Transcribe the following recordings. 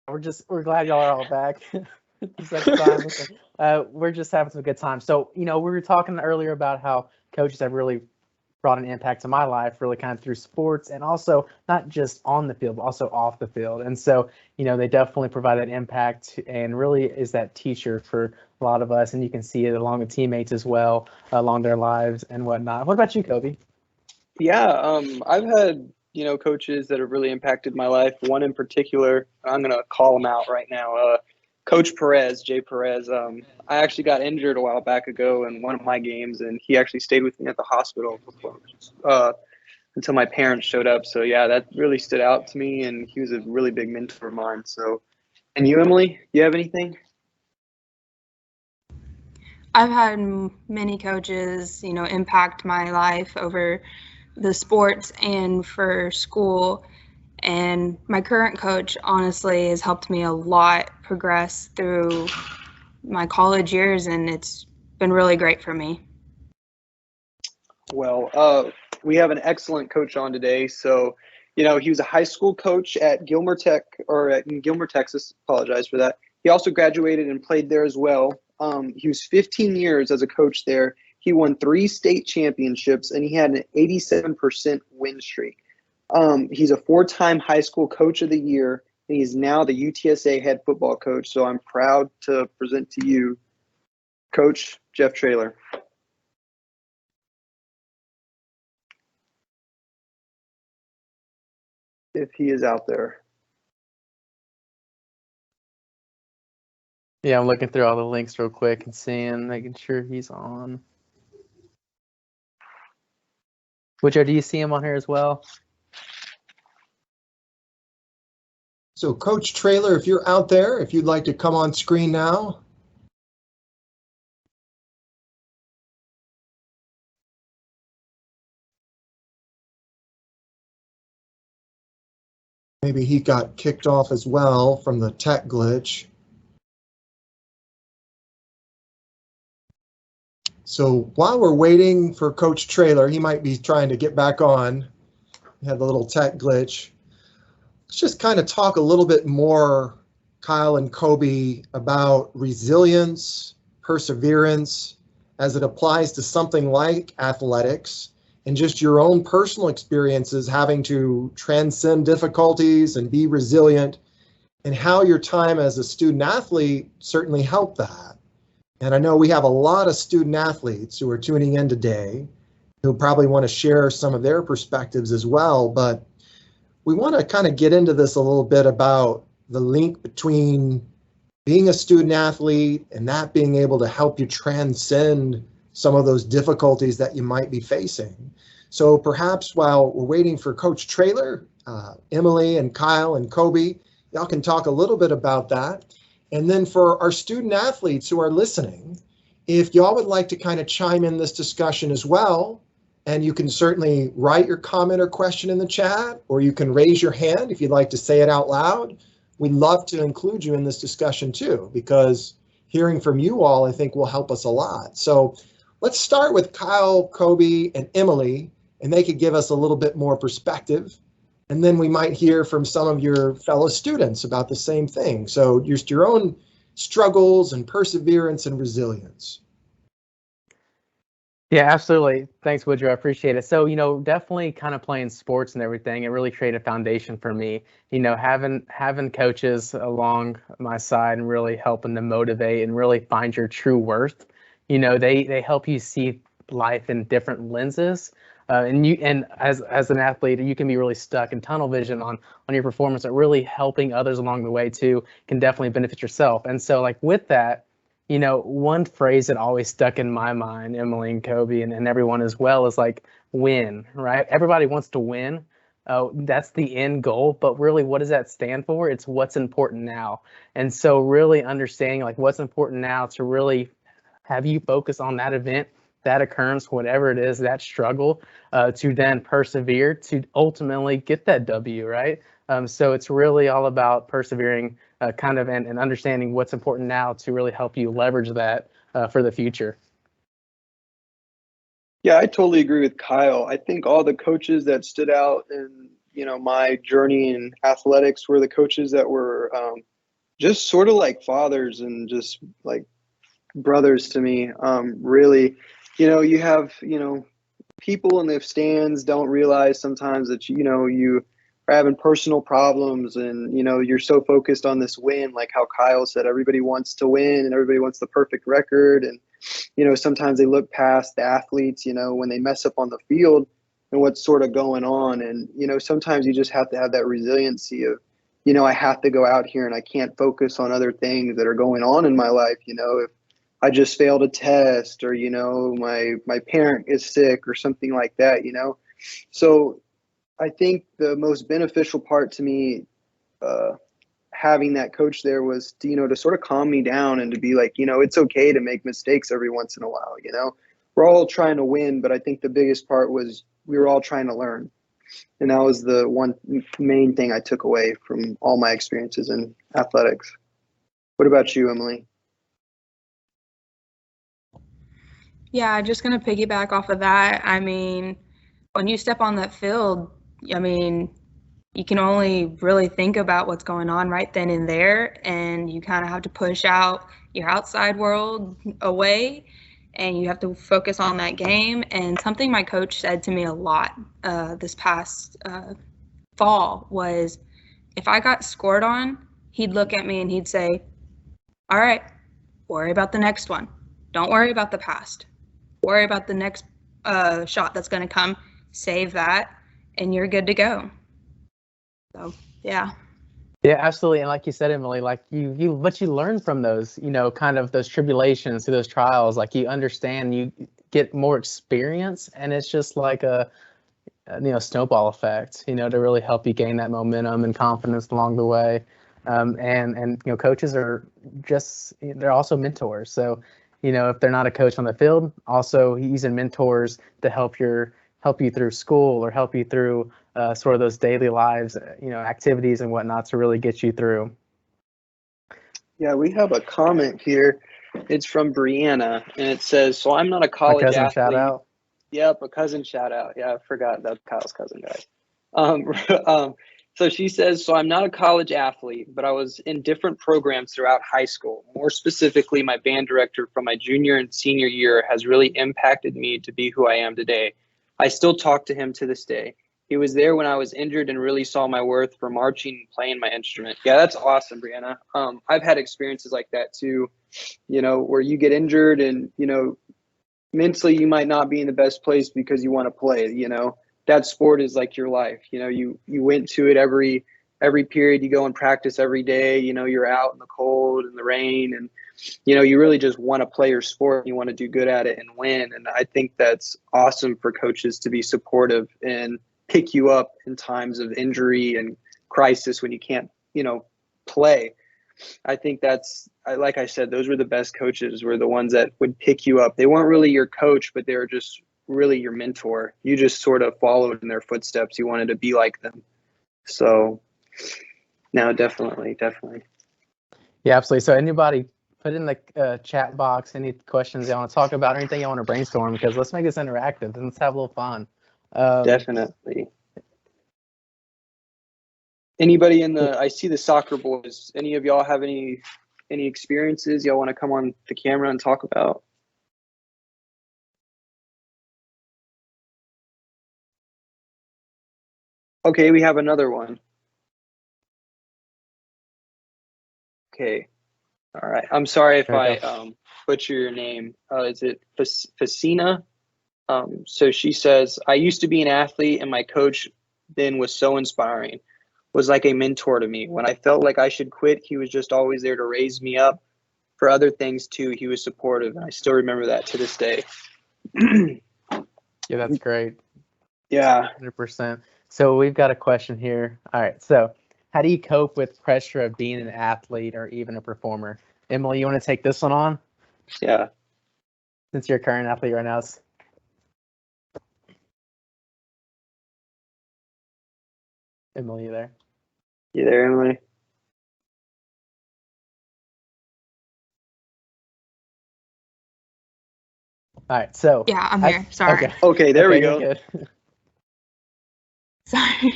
We're glad y'all are all back. The second time. We're just having some good time. So, we were talking earlier about how coaches have really brought an impact to my life, really kind of through sports and also not just on the field, but also off the field. And so, they definitely provide that impact and really is that teacher for a lot of us. And you can see it along with teammates as well, along their lives and whatnot. What about you, Kobe? Yeah, I've had, coaches that have really impacted my life. One in particular, I'm going to call him out right now. Coach Perez, Jay Perez. I actually got injured a while back ago in one of my games, and he actually stayed with me at the hospital until my parents showed up. So, yeah, that really stood out to me, and he was a really big mentor of mine. So, and you, Emily, you have anything? I've had many coaches, impact my life over the sports and for school. And my current coach, honestly, has helped me a lot progress through my college years, and it's been really great for me. Well, we have an excellent coach on today. So, he was a high school coach at Gilmer Tech, in Gilmer, Texas. Apologize for that. He also graduated and played there as well. He was 15 years as a coach there. He won 3 state championships, and he had an 87% win streak. He's a 4-time high school coach of the year, and he's now the UTSA head football coach. So I'm proud to present to you Coach Jeff TRAYLOR. If he is out there. Yeah, I'm looking through all the links real quick and making sure he's on. Woodrow, do you see him on here as well? So Coach TRAYLOR, if you're out there, if you'd like to come on screen now. Maybe he got kicked off as well from the tech glitch. So while we're waiting for Coach TRAYLOR, he might be trying to get back on. He had the little tech glitch. Let's just kind of talk a little bit more, Kyle and Kobe, about resilience, perseverance, as it applies to something like athletics, and just your own personal experiences having to transcend difficulties and be resilient, and how your time as a student athlete certainly helped that. And I know we have a lot of student athletes who are tuning in today who probably want to share some of their perspectives as well, but we want to kind of get into this a little bit about the link between being a student athlete and that being able to help you transcend some of those difficulties that you might be facing. So perhaps while we're waiting for Coach TRAYLOR, Emily and Kyle and Kobe, y'all can talk a little bit about that. And then for our student athletes who are listening, if y'all would like to kind of chime in this discussion as well, and you can certainly write your comment or question in the chat, or you can raise your hand if you'd like to say it out loud. We'd love to include you in this discussion too, because hearing from you all, I think, will help us a lot. So let's start with Kyle, Kobe, and Emily, and they could give us a little bit more perspective. And then we might hear from some of your fellow students about the same thing. So just your own struggles and perseverance and resilience. Yeah, absolutely. Thanks, Woodrow. I appreciate it. So, definitely kind of playing sports and everything, it really created a foundation for me. Having coaches along my side and really helping to motivate and really find your true worth. They help you see life in different lenses. And as an athlete, you can be really stuck in tunnel vision on your performance, but really helping others along the way too can definitely benefit yourself. And so, like with that, one phrase that always stuck in my mind, Emily and Kobe and everyone as well, is like win, right? Everybody wants to win. That's the end goal, but really what does that stand for? It's what's important now. And so really understanding like what's important now to really have you focus on that event, that occurrence, whatever it is, that struggle, to then persevere to ultimately get that W, right? So it's really all about persevering and understanding what's important now to really help you leverage that for the future. Yeah, I totally agree with Kyle. I think all the coaches that stood out in my journey in athletics were the coaches that were just sort of like fathers and just like brothers to me. Really, you have, people in the stands don't realize sometimes that, you are having personal problems and, you're so focused on this win, like how Kyle said, everybody wants to win and everybody wants the perfect record. And, sometimes they look past the athletes, when they mess up on the field and what's sort of going on. And, sometimes you just have to have that resiliency of, I have to go out here and I can't focus on other things that are going on in my life. If I just failed a test or, my parent is sick or something like that, So I think the most beneficial part to me, having that coach there was to, to sort of calm me down and to be like, it's okay to make mistakes every once in a while. We're all trying to win, but I think the biggest part was we were all trying to learn. And that was the one main thing I took away from all my experiences in athletics. What about you, Emily? Yeah, just going to piggyback off of that. I mean, when you step on that field, I mean, you can only really think about what's going on right then and there, and you kind of have to push out your outside world away, and you have to focus on that game. And something my coach said to me a lot this past fall was, if I got scored on, he'd look at me and he'd say, all right, worry about the next one. Don't worry about the past. Worry about the next shot that's going to come. Save that, and you're good to go. So, yeah. Yeah, absolutely. And like you said, Emily, like what you learn from those, kind of those tribulations, through those trials, like you understand, you get more experience, and it's just like a snowball effect, to really help you gain that momentum and confidence along the way. And coaches are they're also mentors. So, if they're not a coach on the field, also using mentors to help you through school or help you through sort of those daily lives, activities and whatnot to really get you through. Yeah, we have a comment here. It's from Brianna, and it says, so I'm not a college cousin athlete. Shout out. Yep, a cousin shout out. Yeah, I forgot that's Kyle's cousin, guys. So she says, so I'm not a college athlete, but I was in different programs throughout high school. More specifically, my band director from my junior and senior year has really impacted me to be who I am today. I still talk to him to this day. He was there when I was injured and really saw my worth for marching and playing my instrument. Yeah, that's awesome, Brianna. I've had experiences like that too, where you get injured and, mentally you might not be in the best place because you want to play. That sport is like your life. You went to it every period. You go and practice every day. You're out in the cold and the rain, and you really just want to play your sport. You want to do good at it and win. And I think that's awesome for coaches to be supportive and pick you up in times of injury and crisis when you can't play. I think that's, like I said, those were the best coaches, were the ones that would pick you up. They weren't really your coach, but they were just really your mentor. You just sort of followed in their footsteps. You wanted to be like them. So no, definitely. Yeah, absolutely. So anybody, put in the chat box any questions you want to talk about or anything you want to brainstorm, because let's make this interactive and let's have a little fun. Definitely. Anybody I see the soccer boys. Any of y'all have any experiences y'all want to come on the camera and talk about? Okay, we have another one. Okay. All right. I'm sorry if I butcher your name. Is it Facina? So she says, I used to be an athlete, and my coach then was so inspiring. Was like a mentor to me. When I felt like I should quit, he was just always there to raise me up. For other things too, he was supportive, and I still remember that to this day. Yeah, that's great. Yeah. 100%. So we've got a question here. All right. So how do you cope with pressure of being an athlete or even a performer? Emily, you want to take this one on? Yeah. Since you're a current athlete right now. Emily, you there? You there, Emily? All right. So yeah, I'm here. Sorry. Okay, there we go. Good. Sorry.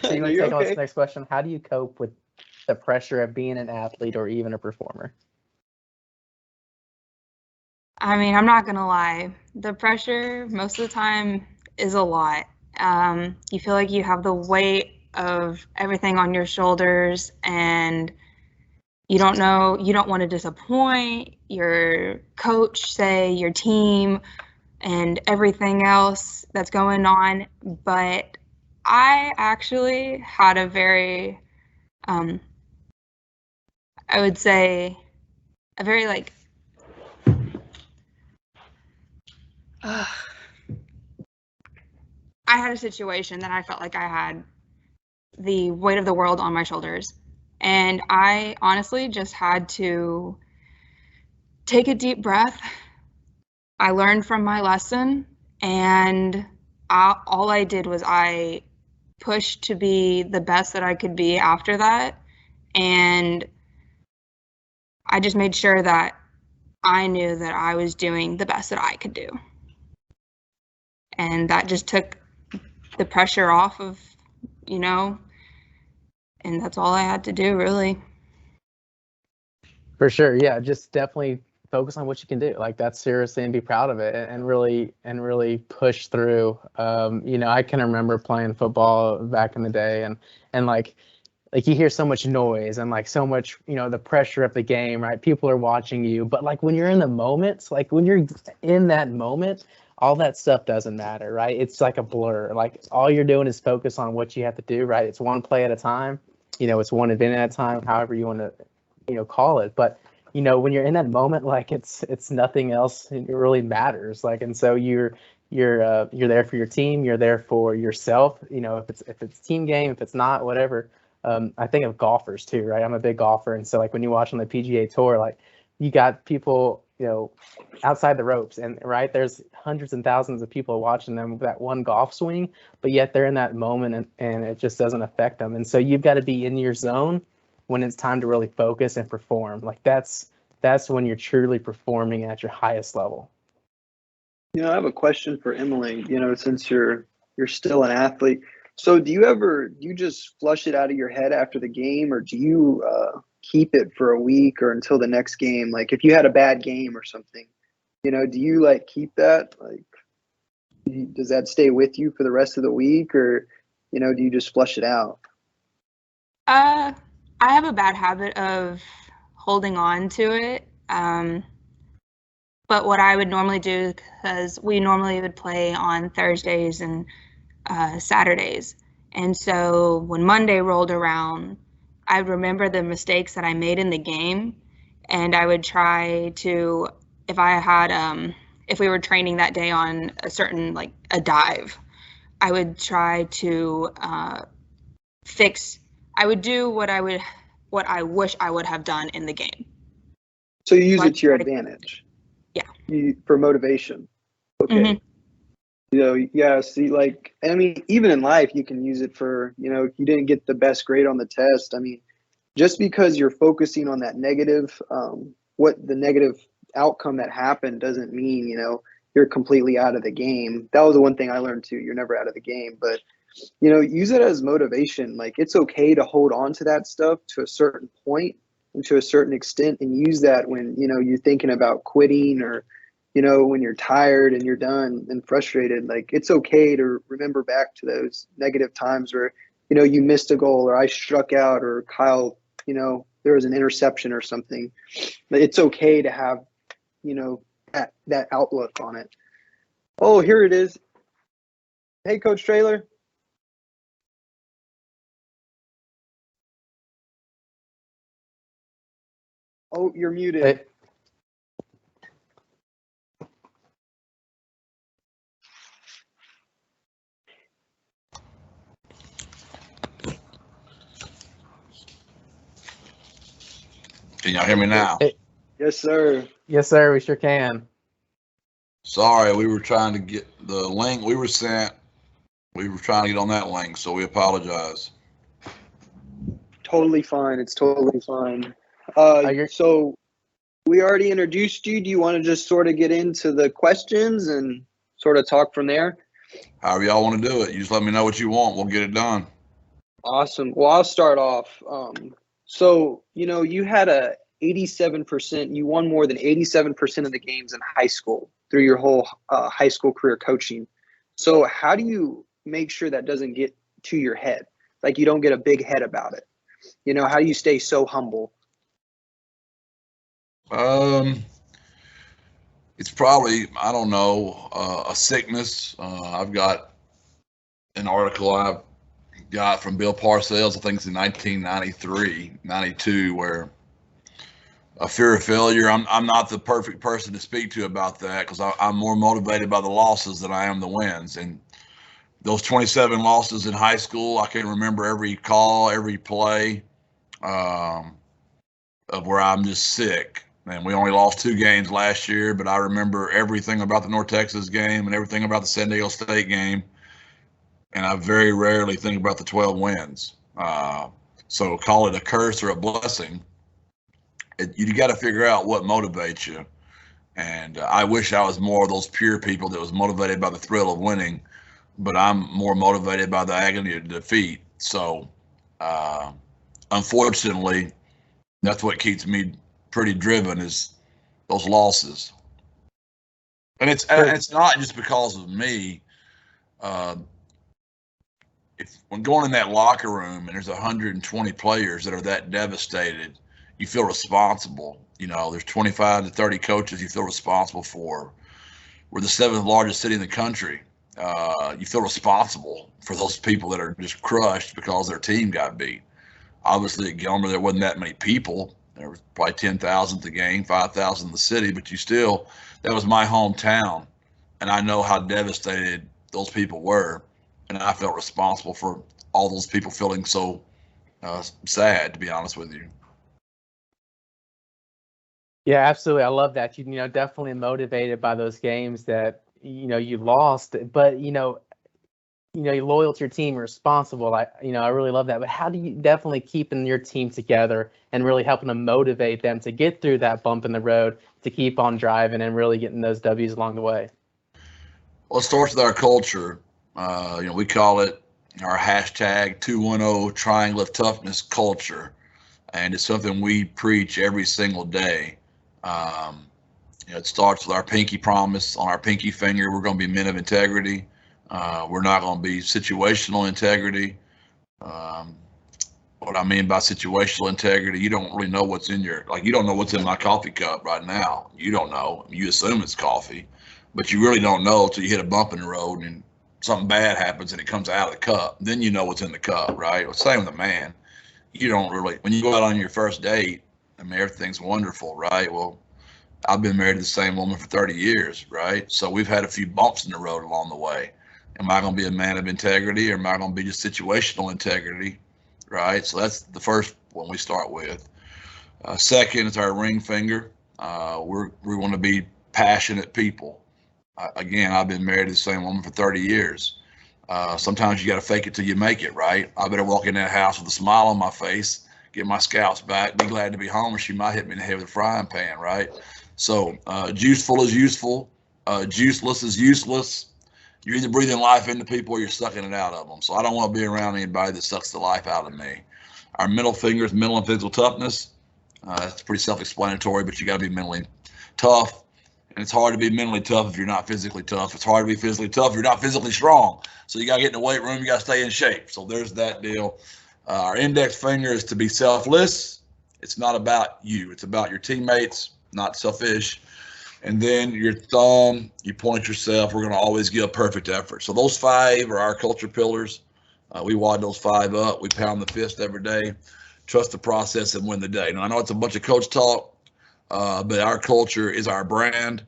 So you want to take on this next question? How do you cope with the pressure of being an athlete or even a performer? I mean, I'm not gonna lie. The pressure most of the time is a lot. You feel like you have the weight of everything on your shoulders, and you don't want to disappoint your coach, say your team, and everything else that's going on. But I actually had a very, I would say, a very like, I had a situation that I felt like I had the weight of the world on my shoulders. And I honestly just had to take a deep breath. I learned from my lesson, and all I did was I pushed to be the best that I could be after that. And I just made sure that I knew that I was doing the best that I could do. And that just took the pressure off of, and that's all I had to do, really. For sure. Yeah. Just definitely focus on what you can do. Like, that's seriously, and be proud of it, and really push through. I can remember playing football back in the day, and like you hear so much noise and like so much, the pressure of the game, right? People are watching you, but like when you're in the moments, like when you're in that moment, all that stuff doesn't matter, right? It's like a blur. Like, all you're doing is focus on what you have to do, right? It's one play at a time, it's one event at a time, however you want to, call it. But, when you're in that moment, like it's nothing else it really matters. Like, and so you're there for your team, you're there for yourself, if it's team game, if it's not, whatever. I think of golfers too, right? I'm a big golfer, and so like when you watch on the PGA Tour, like you got people, outside the ropes, and right, there's hundreds and thousands of people watching them with that one golf swing, but yet they're in that moment, and it just doesn't affect them. And so you've got to be in your zone when it's time to really focus and perform. Like that's when you're truly performing at your highest level. I have a question for Emily. Since you're still an athlete, so do you just flush it out of your head after the game, or do you keep it for a week or until the next game? Like, if you had a bad game or something, do you like keep that? Like, does that stay with you for the rest of the week, or do you just flush it out? I have a bad habit of holding on to it. But what I would normally do, because we normally would play on Thursdays and Saturdays. And so when Monday rolled around, I remember the mistakes that I made in the game, and I would try to, if we were training that day on a certain, like a dive, I would try to I would do what I wish I would have done in the game. So you use it to your advantage. Yeah. For motivation. Okay. Mm-hmm. Yeah, see, like, I mean, even in life, you can use it for, if you didn't get the best grade on the test. I mean, just because you're focusing on that negative, what the negative outcome that happened doesn't mean, you're completely out of the game. That was the one thing I learned too. You're never out of the game, but, use it as motivation. Like, it's okay to hold on to that stuff to a certain point and to a certain extent, and use that when, you're thinking about quitting, or, when you're tired and you're done and frustrated. Like, it's okay to remember back to those negative times where, you missed a goal, or I struck out, or Kyle, there was an interception or something. But it's okay to have, that outlook on it. Oh, here it is. Hey, Coach TRAYLOR. Oh, you're muted. Hey. Can y'all hear me now? Hey. Yes, sir. Yes, sir. We sure can. Sorry, we were trying to get the link we were sent. We were trying to get on that link, so we apologize. Totally fine. It's totally fine. So we already introduced you. Do you want to just sort of get into the questions and sort of talk from there? However y'all want to do it. You just let me know what you want. We'll get it done. Awesome. Well, I'll start off. So, you had a 87%, you won more than 87% of the games in high school through your whole high school career coaching. So how do you make sure that doesn't get to your head? Like you don't get a big head about it. How do you stay so humble? It's probably, I don't know, a sickness. I've got an article I've got from Bill Parcells, I think it's in 1993, 92, where a fear of failure. I'm not the perfect person to speak to about that because I'm more motivated by the losses than I am the wins. And those 27 losses in high school, I can remember every call, every play of where I'm just sick. And we only lost 2 games last year, but I remember everything about the North Texas game and everything about the San Diego State game. And I very rarely think about the 12 wins. So call it a curse or a blessing. You got to figure out what motivates you. And I wish I was more of those pure people that was motivated by the thrill of winning, but I'm more motivated by the agony of defeat. So unfortunately, that's what keeps me pretty driven is those losses. And it's not just because of me. When going in that locker room and there's 120 players that are that devastated, you feel responsible. There's 25 to 30 coaches you feel responsible for. We're the 7th largest city in the country. You feel responsible for those people that are just crushed because their team got beat. Obviously at Gilmer, there wasn't that many people. There was probably 10,000 at the game, 5,000 in the city, but that was my hometown. And I know how devastated those people were. And I felt responsible for all those people feeling so sad, to be honest with you. Yeah, absolutely. I love that. Definitely motivated by those games that, you lost, but, you're loyal to your team, responsible. I really love that. But how do you definitely keeping your team together and really helping to motivate them to get through that bump in the road, to keep on driving and really getting those W's along the way? Well, it starts with our culture. We call it our hashtag 210 Triangle of Toughness culture. And it's something we preach every single day. It starts with our pinky promise on our pinky finger. We're going to be men of integrity. We're not going to be situational integrity. What I mean by situational integrity, you don't really know what's in you don't know what's in my coffee cup right now. You don't know. You assume it's coffee, but you really don't know until you hit a bump in the road and something bad happens and it comes out of the cup. Then you know what's in the cup, right? Well, same with a man. You don't really, when you go out on your first date, everything's wonderful, right? Well, I've been married to the same woman for 30 years, right? So we've had a few bumps in the road along the way. Am I going to be a man of integrity or am I going to be just situational integrity, right? So that's the first one we start with. Second is our ring finger. We want to be passionate people. Again, I've been married to the same woman for 30 years. Sometimes you got to fake it till you make it, right? I better walk in that house with a smile on my face, get my scouts back, be glad to be home, or she might hit me in the head with a frying pan, right? So juiceful is useful, juiceless is useless. You're either breathing life into people or you're sucking it out of them. So I don't want to be around anybody that sucks the life out of me. Our middle finger is mental and physical toughness. That's pretty self-explanatory, but you got to be mentally tough. And it's hard to be mentally tough if you're not physically tough. It's hard to be physically tough if you're not physically strong. So you got to get in the weight room. You got to stay in shape. So there's that deal. Our index finger is to be selfless. It's not about you. It's about your teammates, not selfish. And then your thumb, you point yourself. We're going to always give a perfect effort. So those 5 are our culture pillars. We wad those 5 up. We pound the fist every day. Trust the process and win the day. Now, I know it's a bunch of coach talk. But our culture is our brand.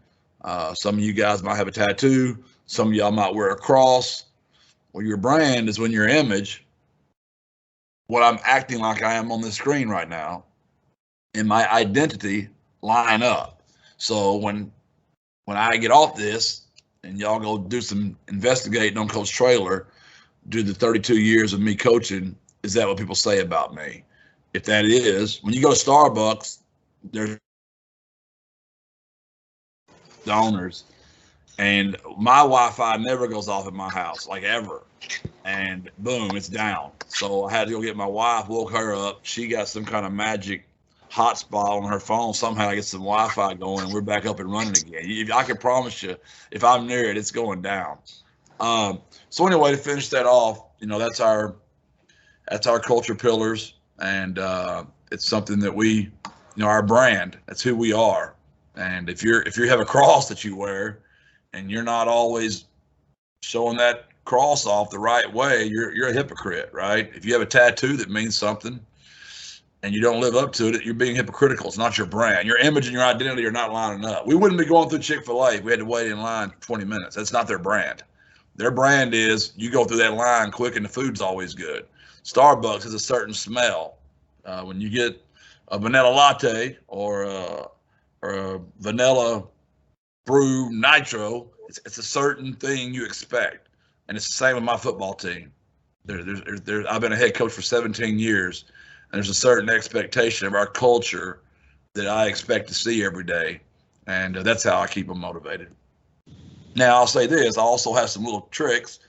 Some of you guys might have a tattoo. Some of y'all might wear a cross. Well, your brand is when your image, what I'm acting like I am on the screen right now, and my identity line up. So when I get off this and y'all go do some investigating on Coach TRAYLOR, do the 32 years of me coaching, is that what people say about me? If that is, when you go to Starbucks, there's the owners, and my Wi-Fi never goes off at my house, like ever. and boom, it's down. So I had to go get my wife, woke her up. She got some kind of magic hotspot on her phone. Somehow I get some Wi-Fi going, and we're back up and running again. I can promise you, if I'm near it, it's going down. So anyway, to finish that off, that's our culture pillars, and it's something that we, our brand. That's who we are. And if you have a cross that you wear, and you're not always showing that cross off the right way, you're a hypocrite, right? If you have a tattoo that means something and you don't live up to it, you're being hypocritical. It's not your brand. Your image and your identity are not lining up. We wouldn't be going through Chick-fil-A if we had to wait in line for 20 minutes. That's not their brand. Their brand is you go through that line quick and the food's always good. Starbucks has a certain smell. When you get a vanilla latte or a vanilla brew nitro, it's a certain thing you expect. And it's the same with my football team. I've been a head coach for 17 years, and there's a certain expectation of our culture that I expect to see every day, and that's how I keep them motivated. Now, I'll say this, I also have some little tricks.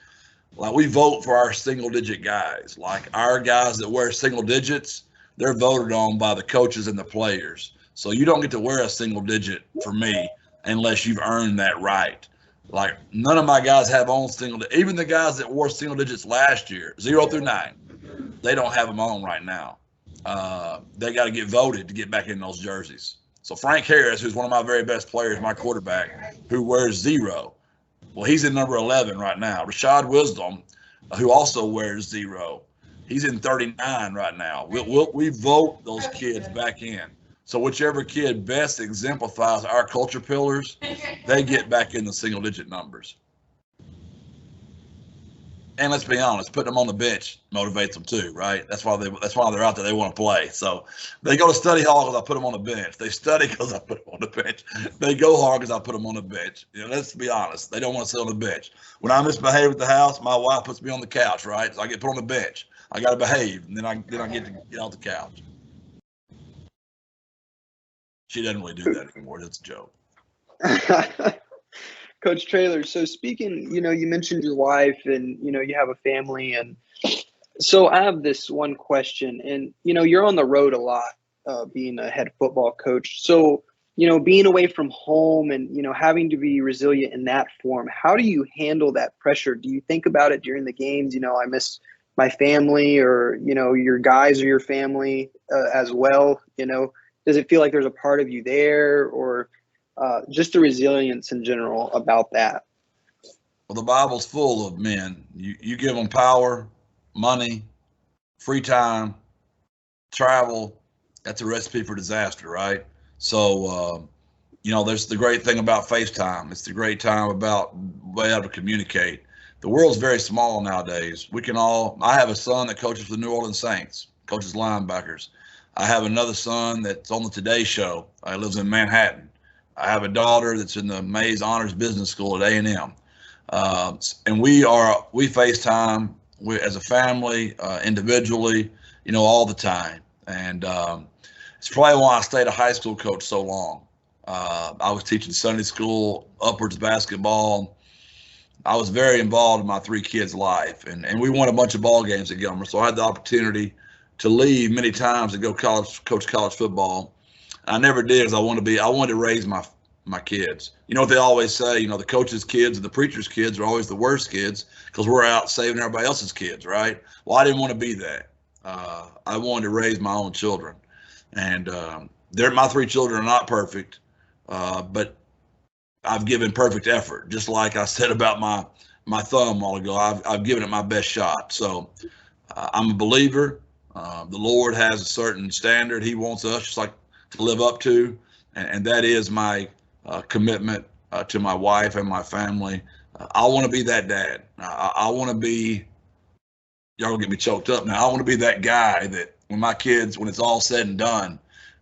Like, we vote for our single-digit guys. Like, our guys that wear single digits, they're voted on by the coaches and the players. So you don't get to wear a single digit for me unless you've earned that right. Like, none of my guys have on even the guys that wore single digits last year, 0 through 9, they don't have them on right now. They got to get voted to get back in those jerseys. So Frank Harris, who's one of my very best players, my quarterback, who wears 0, well, he's in number 11 right now. Rashad Wisdom, who also wears 0, he's in 39 right now. We vote those kids back in. So whichever kid best exemplifies our culture pillars, they get back in the single-digit numbers. And let's be honest, putting them on the bench motivates them too, right? That's why they're out there. They want to play. So they go to study hall because I put them on the bench. They study because I put them on the bench. They go hard because I put them on the bench. Let's be honest. They don't want to sit on the bench. When I misbehave at the house, my wife puts me on the couch, right? So I get put on the bench. I got to behave, and then I get to get off the couch. She doesn't really do that anymore. That's a joke. Coach TRAYLOR, so speaking, you mentioned your wife and, you have a family. And so I have this one question. And, you're on the road a lot, being a head football coach. So, being away from home and, having to be resilient in that form, how do you handle that pressure? Do you think about it during the games? I miss my family, or, your guys or your family as well? Does it feel like there's a part of you there, or just the resilience in general about that? Well, the Bible's full of men. You give them power, money, free time, travel. That's a recipe for disaster, right? So, there's the great thing about FaceTime. It's the great time about being able to communicate. The world's very small nowadays. I have a son that coaches for the New Orleans Saints, coaches linebackers. I have another son that's on the Today Show. He lives in Manhattan. I have a daughter that's in the Mays Honors Business School at A&M. And we FaceTime as a family, individually, all the time. And it's probably why I stayed a high school coach so long. I was teaching Sunday school, upwards basketball. I was very involved in my 3 kids' life, and we won a bunch of ball games at Gilmer. So I had the opportunity to leave many times to go coach college football. I never did, because I wanted to raise my kids. You know what they always say, the coach's kids and the preacher's kids are always the worst kids, because we're out saving everybody else's kids, right? Well, I didn't want to be that. I wanted to raise my own children. And my 3 children are not perfect, but I've given perfect effort. Just like I said about my thumb a while ago, I've given it my best shot. So I'm a believer. The Lord has a certain standard He wants us just like to live up to, and that is my commitment to my wife and my family. I want to be that dad. I want to be, y'all gonna get me choked up now. I want to be that guy that when my kids, when it's all said and done,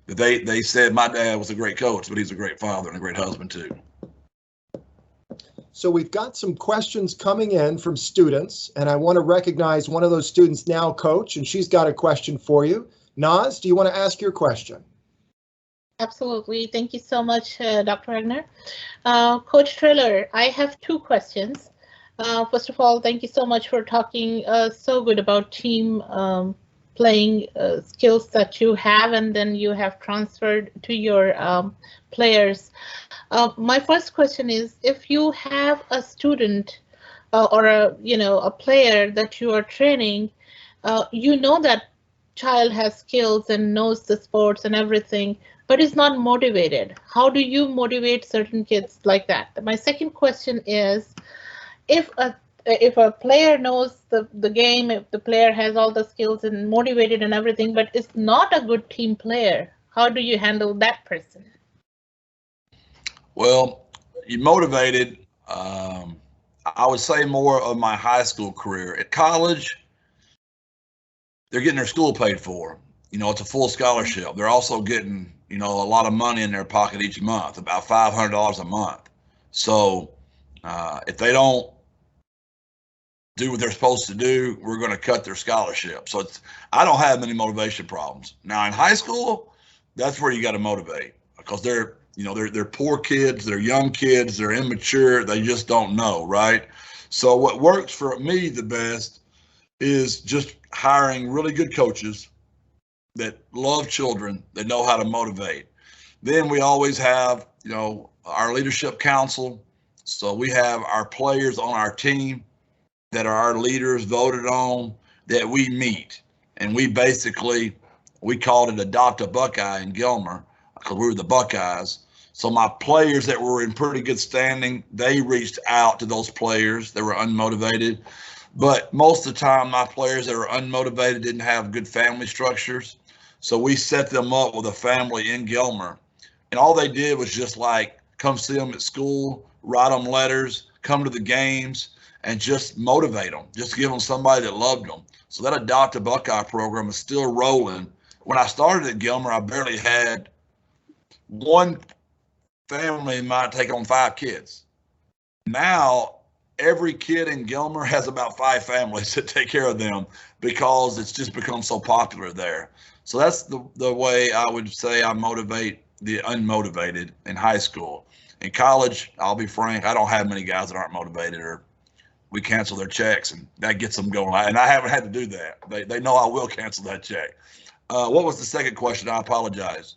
that they said my dad was a great coach, but he's a great father and a great husband too. So we've got some questions coming in from students, and I want to recognize one of those students now, Coach, and she's got a question for you. Naz, do you want to ask your question? Absolutely. Thank you so much, Dr. Wagner. Coach TRAYLOR, I have 2 questions. First of all, thank you so much for talking so good about team playing skills that you have and then you have transferred to your players. My first question is, if you have a student or a player that you are training, you know that child has skills and knows the sports and everything, but is not motivated. How do you motivate certain kids like that? My second question is, if a player knows the game, if the player has all the skills and motivated and everything, but is not a good team player, how do you handle that person? Well, you motivated. I would say more of my high school career. At college, they're getting their school paid for. It's a full scholarship. They're also getting, a lot of money in their pocket each month, about $500 a month. So if they don't do what they're supposed to do, we're going to cut their scholarship. So I don't have many motivation problems. Now in high school, that's where you got to motivate, because they're poor kids, they're young kids, they're immature, they just don't know, right? So what works for me the best is just hiring really good coaches that love children, that know how to motivate. Then we always have, our leadership council. So we have our players on our team that are our leaders voted on, that we meet. And we called it Adopt a Buckeye in Gilmer, because we were the Buckeyes. So my players that were in pretty good standing, they reached out to those players that were unmotivated. But most of the time, my players that were unmotivated didn't have good family structures. So we set them up with a family in Gilmer. And all they did was just come see them at school, write them letters, come to the games, and just motivate them. Just give them somebody that loved them. So that Adopt a Buckeye program is still rolling. When I started at Gilmer, I barely had one family might take on 5 kids. Now, every kid in Gilmer has about 5 families that take care of them, because it's just become so popular there. So that's the way I would say I motivate the unmotivated in high school. In college, I'll be frank, I don't have many guys that aren't motivated, or we cancel their checks and that gets them going. And I haven't had to do that. They know I will cancel that check. What was the second question? I apologize.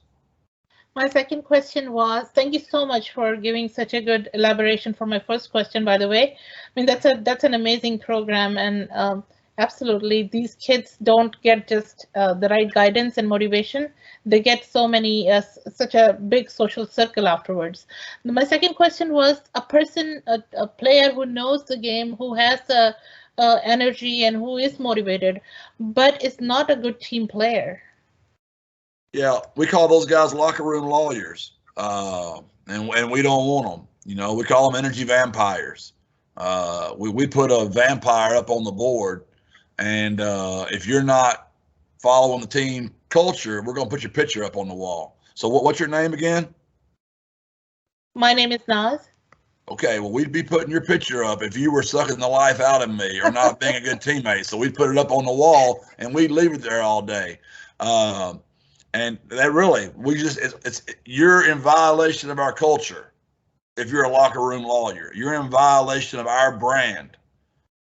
My second question was, thank you so much for giving such a good elaboration for my first question, by the way. I mean, that's an amazing program, and absolutely, these kids don't get just the right guidance and motivation. They get such a big social circle afterwards. My second question was, a player who knows the game, who has the energy and who is motivated, but is not a good team player. Yeah, we call those guys locker room lawyers, and we don't want them. We call them energy vampires. We put a vampire up on the board, and if you're not following the team culture, we're going to put your picture up on the wall. So what's your name again? My name is Naz. Okay, well, we'd be putting your picture up if you were sucking the life out of me or not being a good teammate. So we'd put it up on the wall, and we'd leave it there all day. And that really, you're in violation of our culture. If you're a locker room lawyer, you're in violation of our brand.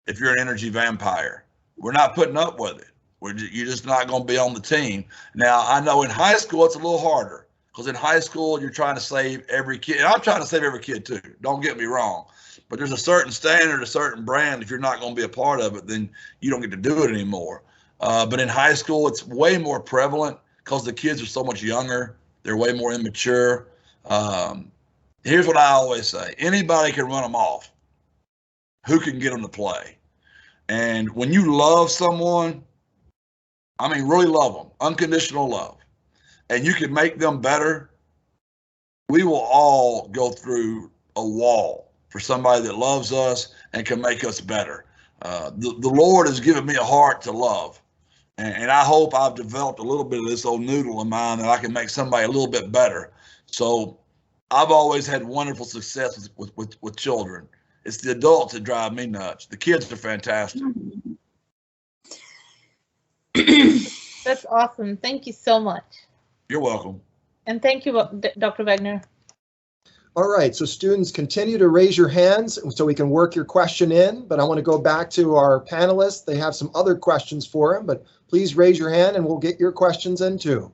If you're an energy vampire, we're not putting up with it. You're just not going to be on the team. Now, I know in high school, it's a little harder, because in high school, you're trying to save every kid. And I'm trying to save every kid too. Don't get me wrong. But there's a certain standard, a certain brand. If you're not going to be a part of it, then you don't get to do it anymore. But in high school, it's way more prevalent, because the kids are so much younger. They're way more immature. Here's what I always say. Anybody can run them off. Who can get them to play? And when you love someone, I mean, really love them, unconditional love, and you can make them better, we will all go through a wall for somebody that loves us and can make us better. The Lord has given me a heart to love. And I hope I've developed a little bit of this old noodle in mine that I can make somebody a little bit better. So I've always had wonderful success with children. It's the adults that drive me nuts. The kids are fantastic. That's awesome. Thank you so much. You're welcome. And thank you, Dr. Wagner. All right, so students, continue to raise your hands so we can work your question in, but I want to go back to our panelists. They have some other questions for him, but please raise your hand and we'll get your questions in too.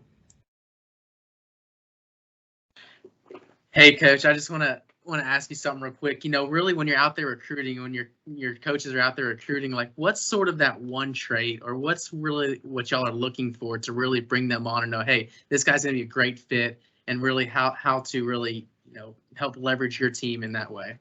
Hey, Coach, I just want to ask you something real quick. You know, really, when you're out there recruiting, when your coaches are out there recruiting, like, what's sort of that one trait, or what's really what y'all are looking for to really bring them on and know, hey, this guy's going to be a great fit, and really how to really, you know, help leverage your team in that way?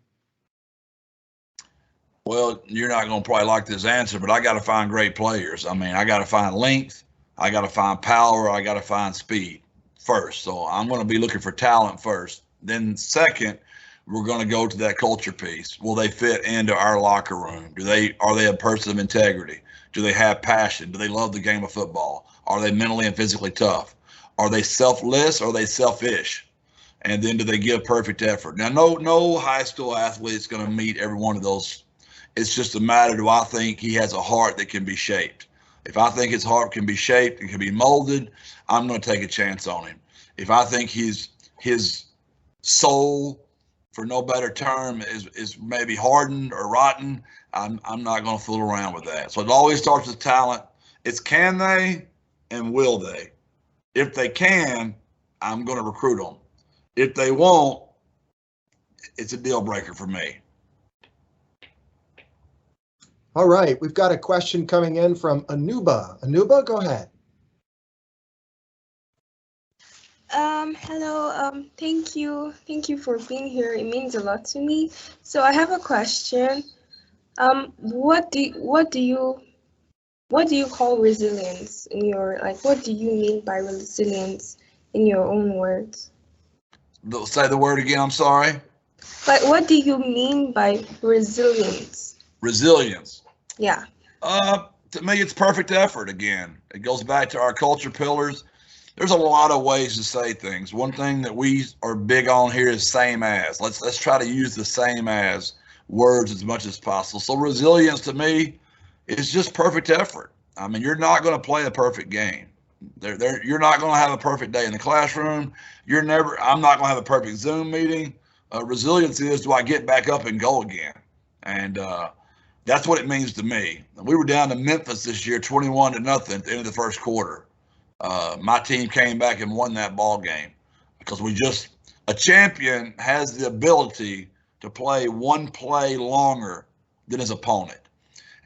Well, you're not going to probably like this answer, but I got to find great players. I mean, I got to find length, I got to find power, I got to find speed first. So I'm going to be looking for talent first. Then second, we're going to go to that culture piece. Will they fit into our locker room? Are they a person of integrity? Do they have passion? Do they love the game of football? Are they mentally and physically tough? Are they selfless or are they selfish? And then do they give perfect effort? Now, no high school athlete is going to meet every one of those. It's just a matter, do I think he has a heart that can be shaped? If I think his heart can be shaped and can be molded, I'm going to take a chance on him. If I think his soul, for no better term, is maybe hardened or rotten, I'm not going to fool around with that. So it always starts with talent. It's can they and will they? If they can, I'm going to recruit them. If they won't, it's a deal breaker for me. All right, we've got a question coming in from Anuba. Anuba, go ahead. Hello, thank you for being here. It means a lot to me. So I have a question. What do you call resilience in your, like, what do you mean by resilience in your own words? Say the word again, I'm sorry. Like, what do you mean by resilience? Resilience. Yeah. To me, it's perfect effort again. It goes back to our culture pillars. There's a lot of ways to say things. One thing that we are big on here is same as. Let's try to use the same as words as much as possible. So resilience to me is just perfect effort. I mean, you're not going to play a perfect game. You're not going to have a perfect day in the classroom. I'm not going to have a perfect Zoom meeting. Resilience is, do I get back up and go again? And that's what it means to me. We were down to Memphis this year, 21-0 at the end of the first quarter. My team came back and won that ball game because a champion has the ability to play one play longer than his opponent.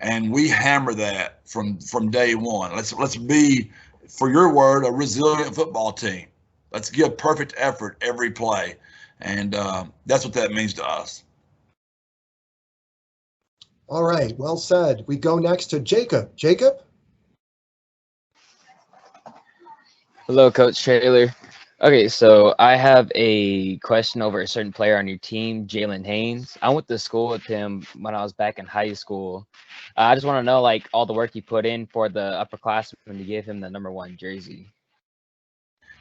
And we hammer that from day one. Let's be, for your word, a resilient football team. Let's give perfect effort every play. And that's what that means to us. All right, well said. We go next to Jacob. Jacob? Hello, Coach Traylor. Okay, so I have a question over a certain player on your team, Jalen Haynes. I went to school with him when I was back in high school. I just want to know, like, all the work he put in for the upperclassmen to give him the #1 jersey.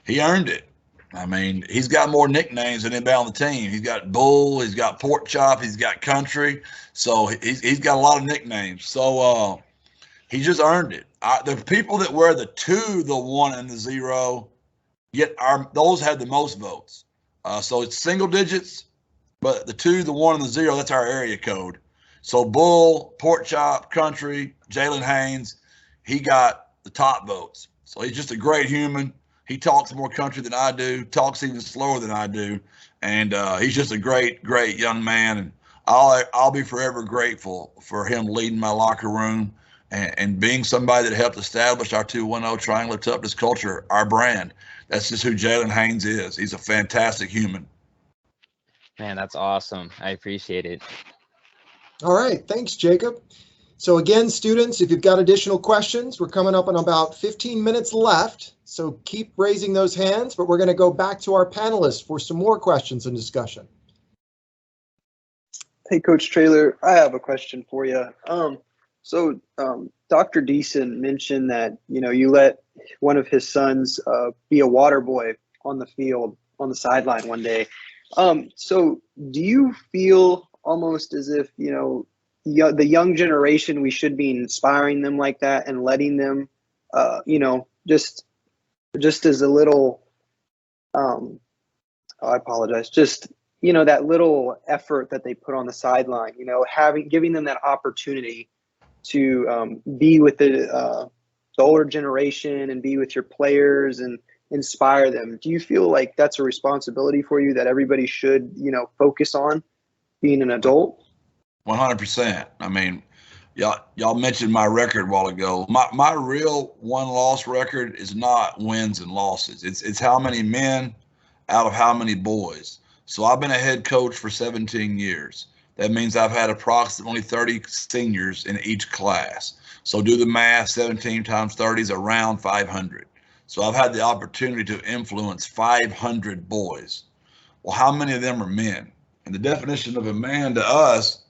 He earned it. I mean, he's got more nicknames than anybody on the team. He's got Bull, he's got Pork Chop, he's got Country. So he's got a lot of nicknames. So he just earned it. The people that wear the 2, the 1, and the 0, those had the most votes. So it's single digits, but the 2, the 1, and the 0, that's our area code. So Bull, Pork Chop, Country, Jalen Haynes, he got the top votes. So he's just a great human. He talks more country than I do, talks even slower than I do, and he's just a great, great young man. And I'll be forever grateful for him leading my locker room and being somebody that helped establish our 210 Triangular Toughness culture, our brand. That's just who Jalen Haynes is. He's a fantastic human. Man, that's awesome. I appreciate it. All right, thanks, Jacob. So again, students, if you've got additional questions, we're coming up on about 15 minutes left. So keep raising those hands, but we're going to go back to our panelists for some more questions and discussion. Hey, Coach Traylor, I have a question for you. So Dr. Deason mentioned that, you let one of his sons be a water boy on the field, on the sideline one day. So do you feel almost as if, the young generation, we should be inspiring them like that and letting them, just as a little, I apologize, just, you know, that little effort that they put on the sideline, you know, giving them that opportunity to be with the older generation and be with your players and inspire them. Do you feel like that's a responsibility for you that everybody should, you know, focus on being an adult? 100%. I mean, y'all mentioned my record a while ago. My real one-loss record is not wins and losses. It's how many men out of how many boys. So I've been a head coach for 17 years. That means I've had approximately 30 seniors in each class. So do the math, 17 times 30 is around 500. So I've had the opportunity to influence 500 boys. Well, how many of them are men? And the definition of a man to us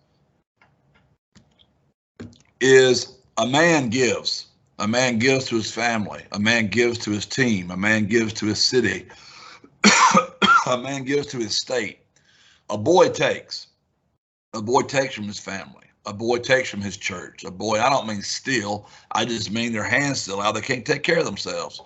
is a man gives. A man gives to his family. A man gives to his team. A man gives to his city. A man gives to his state. A boy takes. A boy takes from his family. A boy takes from his church. A boy, I don't mean steal. I just mean their hands still out. They can't take care of themselves.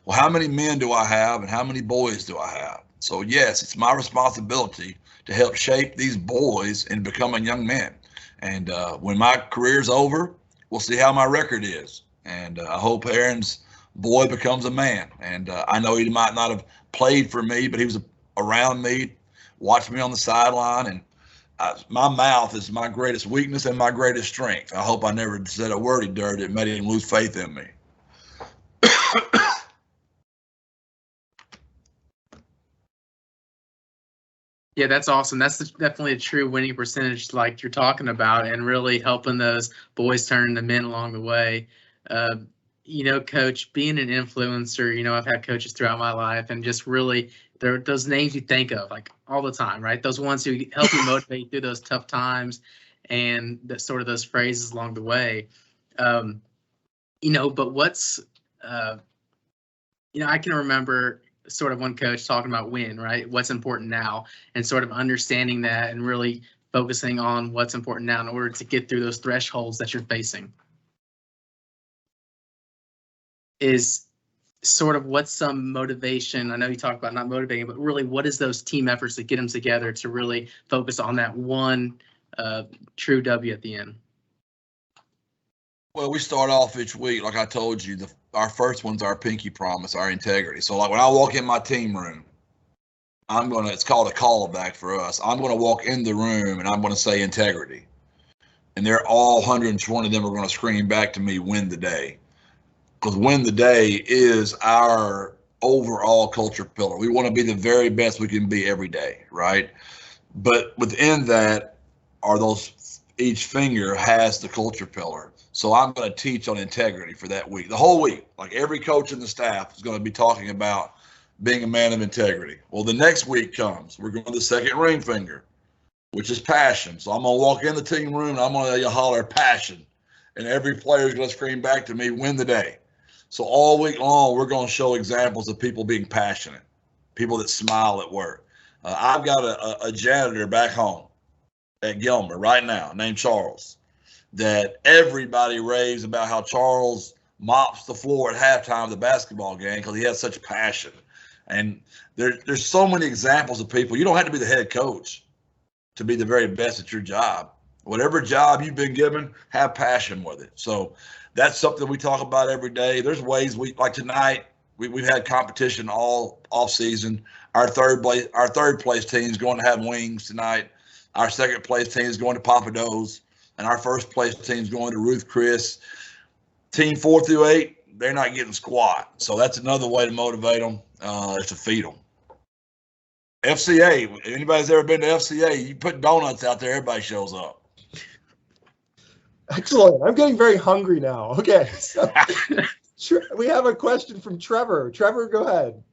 Well, how many men do I have and how many boys do I have? So yes, it's my responsibility to help shape these boys into becoming young men. And when my career's over, we'll see how my record is. And I hope Aaron's boy becomes a man. And I know he might not have played for me, but he was around me, watched me on the sideline. And my mouth is my greatest weakness and my greatest strength. I hope I never said a word he dared that made him lose faith in me. Yeah, that's awesome. That's definitely a true winning percentage like you're talking about, and really helping those boys turn into men along the way. You know, Coach, being an influencer, you know, I've had coaches throughout my life, and just really, they're those names you think of like all the time, right? Those ones who help you motivate through those tough times and sort of those phrases along the way. You know, but what's, you know, I can remember sort of one coach talking about when, right? What's important now, and sort of understanding that and really focusing on what's important now in order to get through those thresholds that you're facing. Is sort of what's some motivation. I know you talk about not motivating, but really what is those team efforts that get them together to really focus on that one true W at the end? Well, we start off each week, like I told you, our first one's our pinky promise, our integrity. So like when I walk in my team room, it's called a callback for us. I'm going to walk in the room and I'm going to say integrity. And they're all 120 of them are going to scream back to me, win the day. Because win the day is our overall culture pillar. We want to be the very best we can be every day, right? But within that are each finger has the culture pillar. So I'm going to teach on integrity for that week, the whole week. Like every coach in the staff is going to be talking about being a man of integrity. Well, the next week comes, we're going to the second ring finger, which is passion. So I'm going to walk in the team room and I'm going to holler passion. And every player is going to scream back to me, win the day. So all week long, we're going to show examples of people being passionate, people that smile at work. I've got a janitor back home at Gilmer right now named Charles, that everybody raves about how Charles mops the floor at halftime of the basketball game because he has such passion. And there's so many examples of people. You don't have to be the head coach to be the very best at your job. Whatever job you've been given, have passion with it. So that's something we talk about every day. There's ways like tonight, we've had competition all off season. Our third place team is going to have wings tonight. Our second place team is going to Papados, and our first place team is going to Ruth Chris. Team 4 through 8, they're not getting squat. So that's another way to motivate them, is to feed them. FCA, if anybody's ever been to FCA, you put donuts out there, everybody shows up. Excellent. I'm getting very hungry now. Okay. So, we have a question from Trevor. Trevor, go ahead.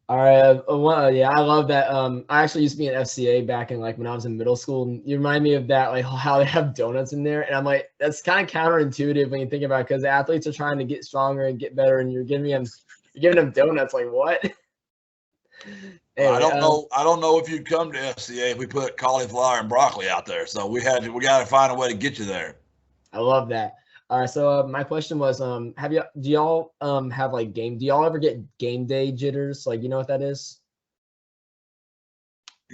All right. Yeah, I love that. I actually used to be in FCA back in when I was in middle school. You remind me of that, like how they have donuts in there. And I'm like, that's kind of counterintuitive when you think about it, because the athletes are trying to get stronger and get better, and you're giving them donuts. Like what? Anyway, I don't know if you'd come to FCA if we put cauliflower and broccoli out there. So we got to find a way to get you there. I love that. All right. So my question was, do y'all have do y'all ever get game day jitters? Like, you know what that is?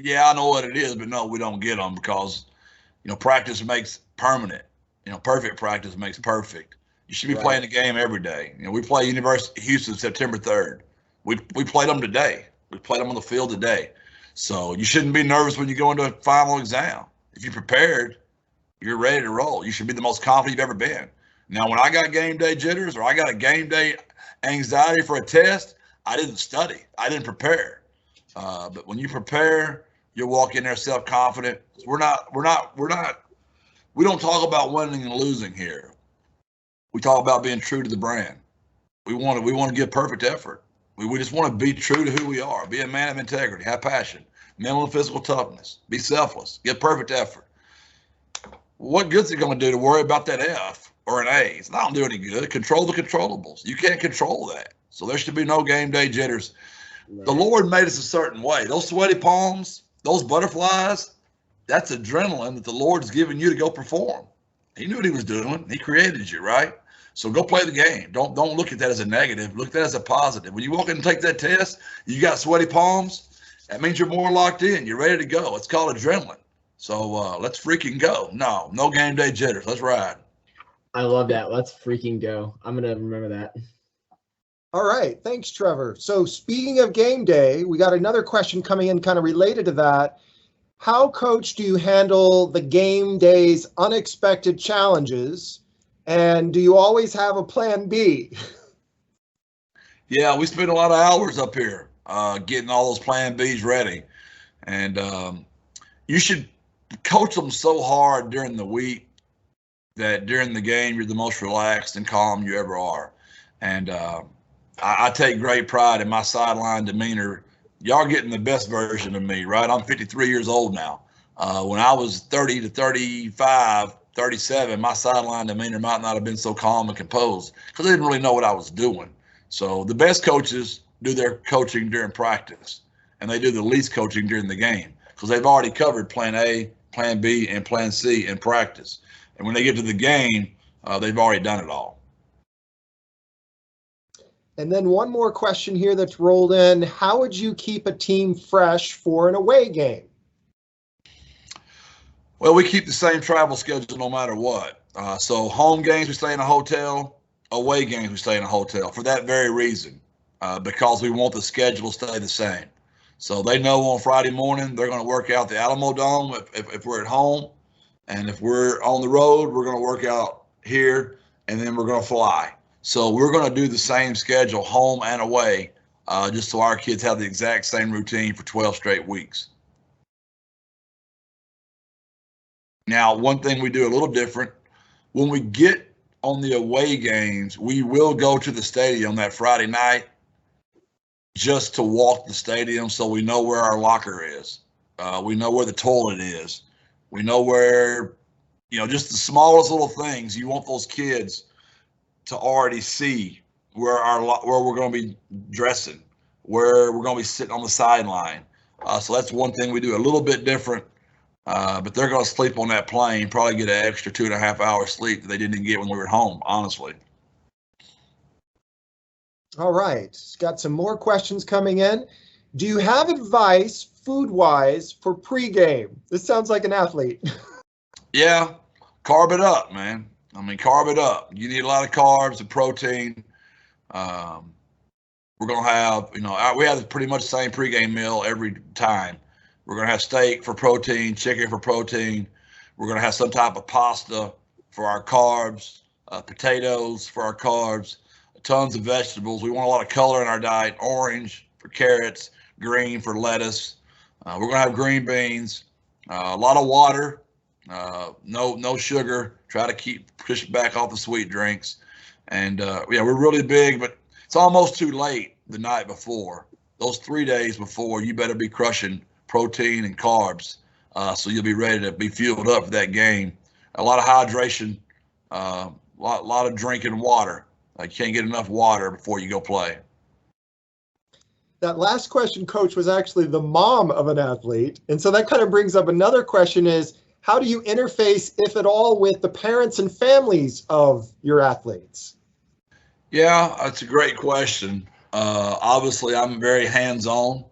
Yeah, I know what it is, but no, we don't get them because, practice makes permanent. Perfect practice makes perfect. You should be Right. playing the game every day. We play University of Houston September 3rd. We played them today. We played them on the field today. So you shouldn't be nervous when you go into a final exam. If you're prepared, you're ready to roll. You should be the most confident you've ever been. Now, when I got game day jitters or I got a game day anxiety for a test, I didn't study. I didn't prepare. But when you prepare, you walk in there self-confident. We don't talk about winning and losing here. We talk about being true to the brand. We want to give perfect effort. We just want to be true to who we are. Be a man of integrity, have passion, mental and physical toughness, be selfless, give perfect effort. What good's it going to do to worry about that F or an A? It's not going to do any good. Control the controllables. You can't control that. So there should be no game day jitters. Right. The Lord made us a certain way. Those sweaty palms, those butterflies, that's adrenaline that the Lord's given you to go perform. He knew what he was doing. He created you, right? So go play the game. Don't look at that as a negative. Look at that as a positive. When you walk in and take that test, you got sweaty palms. That means you're more locked in. You're ready to go. It's called adrenaline. So let's freaking go. No game day jitters. Let's ride. I love that. Let's freaking go. I'm going to remember that. All right. Thanks, Trevor. So speaking of game day, we got another question coming in kind of related to that. How, Coach, do you handle the game day's unexpected challenges? And do you always have a plan B? Yeah, we spend a lot of hours up here getting all those plan Bs ready. And you should coach them so hard during the week that during the game, you're the most relaxed and calm you ever are. And I take great pride in my sideline demeanor. Y'all getting the best version of me, right? I'm 53 years old now. When I was 30 to 35, 37, my sideline demeanor might not have been so calm and composed because I didn't really know what I was doing. So the best coaches do their coaching during practice, and they do the least coaching during the game because they've already covered plan A, plan B, and plan C in practice. And when they get to the game, they've already done it all. And then one more question here that's rolled in. How would you keep a team fresh for an away game? Well, we keep the same travel schedule no matter what. So home games, we stay in a hotel. Away games, we stay in a hotel for that very reason, because we want the schedule to stay the same. So they know on Friday morning they're going to work out the Alamo Dome if we're at home. And if we're on the road, we're going to work out here, and then we're going to fly. So we're going to do the same schedule home and away, just so our kids have the exact same routine for 12 straight weeks. Now, one thing we do a little different, when we get on the away games, we will go to the stadium that Friday night just to walk the stadium so we know where our locker is. We know where the toilet is. We know where, just the smallest little things. You want those kids to already see where we're going to be dressing, where we're going to be sitting on the sideline. So that's one thing we do a little bit different. But they're going to sleep on that plane, probably get an extra 2.5 hours sleep that they didn't get when we were at home, honestly. All right. Got some more questions coming in. Do you have advice food-wise for pregame? This sounds like an athlete. Yeah, carb it up, man. Carb it up. You need a lot of carbs and protein. We're going to have, we have pretty much the same pregame meal every time. We're going to have steak for protein, chicken for protein. We're going to have some type of pasta for our carbs, potatoes for our carbs, tons of vegetables. We want a lot of color in our diet, orange for carrots, green for lettuce. We're going to have green beans, a lot of water, no sugar. Try to push back off the sweet drinks. And we're really big, but it's almost too late the night before. Those 3 days before, you better be crushing protein and carbs, so you'll be ready to be fueled up for that game. A lot of hydration, a lot of drinking water. You can't get enough water before you go play. That last question, Coach, was actually the mom of an athlete. And so that kind of brings up another question is, how do you interface, if at all, with the parents and families of your athletes? Yeah, that's a great question. Obviously, I'm very hands-on.